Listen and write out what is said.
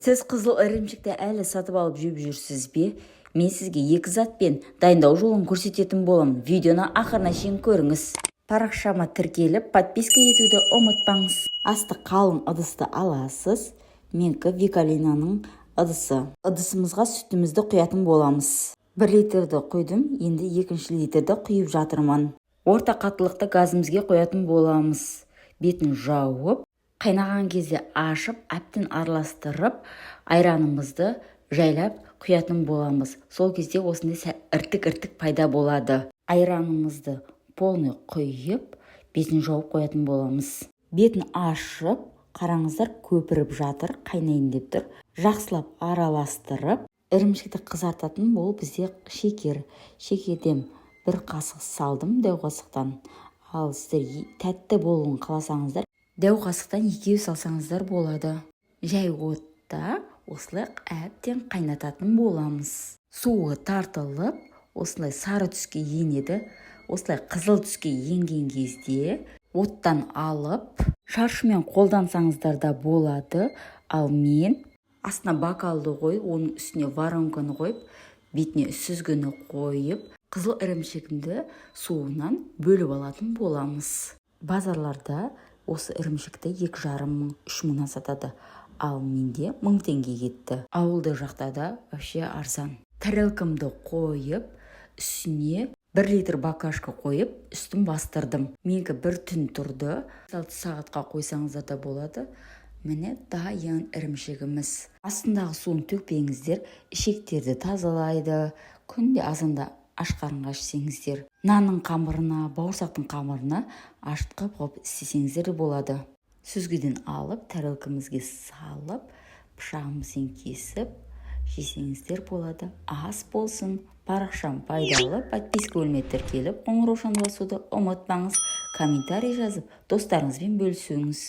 Сіз қызыл ірімшікті әлі сатып алып жеп жүрсіз бе? Мен сізге екі затпен дайындау жолын көрсететін болам. Видеоны ақырына шейін көріңіз. Парақшама тіркеліп, подписка етуді ұмытпаңыз. Асты қалың ыдысты аласыз. Менікі Викалинаның ыдысы. Ыдысымызға сүтімізді құятын боламыз. 1 литрді құйдым, енді 2 литрді құйып жатырмын. Орта қаттылықты газымызге қоятын боламыз. Бетін жауып, қайнаған кезде ашып, әптен араластырып, айранымызды жайлап құятын боламыз. Сол кезде осындай іртік пайда болады. Айранымызды полный құйып, бетін жауып қоятын боламыз. Бетін ашып, қараңыздар, көпіріп жатыр, қайнайын деп тұр. Жақсылап араластырып, ірімшікті қызартатын бол бізде шекер. Шекерден 1 қасық салдым дәу қасықтан. Ал сіздер тәтті болуын қаласаңыздар, дәу қасықтан 2 салсаңыздар болады. Жай отта осылай әбден қайнататын боламыз. Суы тартылып, осылай сары түске енеді. Осылай қызыл түске енген кезде оттан алып, шаршымен қолдансаңыздар да болады. Ал мен астына бокалды қойып, оның үстіне воронканы қойып, бетіне сүзгіні қойып, қызыл ірімшігімді суынан бөліп алатын боламыз. Базарларда осы ірімшікті 2,5 мың, 3 мыңнан сатады. Ал менде 1000 теңге кетті. Ауылды жақта да вообще арзан. Тарелкамды қойып, үстіне 1 литр бакашка қойып, үстін бастырдым. Менікі 1 түн тұрды. 6 сағатқа қойсаңыздар да болады. Міне дайын ірімшігіміз. Астындағы суын төкпеңіздер, ішектерді тазалайды. Күнде азанда аш қарынға ішсеңіздер, нанның қамырына, бауырсақтың қамырына ашытқып қойып істесеңіздер болады. Сүзгіден алып, тарелкамызге салып, пышағымызбен кесіп, жесеңіздер болады. Ас болсын. Парақшам пайдалы, подписка бөліне тіркеліп, қоңыраушаны басуды ұмытпаңыз. Комментарий жазып, достарыңызбен бөлісіңіз.